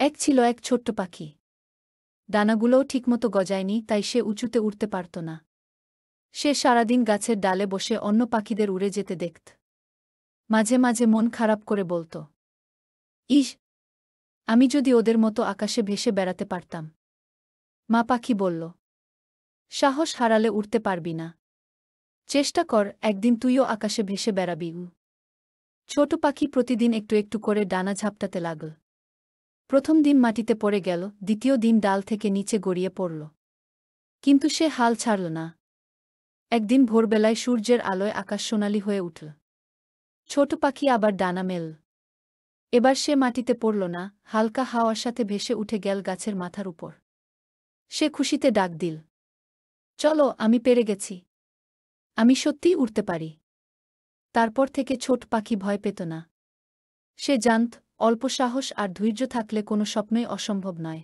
এক ছিল এক ছোট্ট পাখি। ডানাগুলোও ঠিকমতো গজায়নি, তাই সে উঁচুতে উড়তে পারত না। সে সারাদিন গাছের ডালে বসে অন্য পাখিদের উড়ে যেতে দেখত। মাঝে মাঝে মন খারাপ করে বলত, ইস, আমি যদি ওদের মতো আকাশে ভেসে বেড়াতে পারতাম। মা পাখি বলল, সাহস হারালে উড়তে পারবি না। চেষ্টা কর, একদিন তুইও আকাশে ভেসে বেড়াবি। ছোট পাখি প্রতিদিন একটু একটু করে ডানা ঝাপটাতে লাগল। প্রথম দিন মাটিতে পড়ে গেল, দ্বিতীয় দিন ডাল থেকে নিচে গড়িয়ে পড়ল। কিন্তু সে হাল ছাড়ল না। একদিন ভোরবেলায় সূর্যের আলোয় আকাশ সোনালি হয়ে উঠল। ছোট পাখি আবার ডানা মেলল। এবার সে মাটিতে পড়ল না, হালকা হাওয়ার সাথে ভেসে উঠে গেল গাছের মাথার উপর। সে খুশিতে ডাক দিল, চলো, আমি পেরে গেছি। আমি সত্যিই উড়তে পারি। তারপর থেকে ছোট পাখি ভয় পেত না। সে জানত, অল্প সাহস আর ধৈর্য থাকলে কোনো স্বপ্নই অসম্ভব নয়।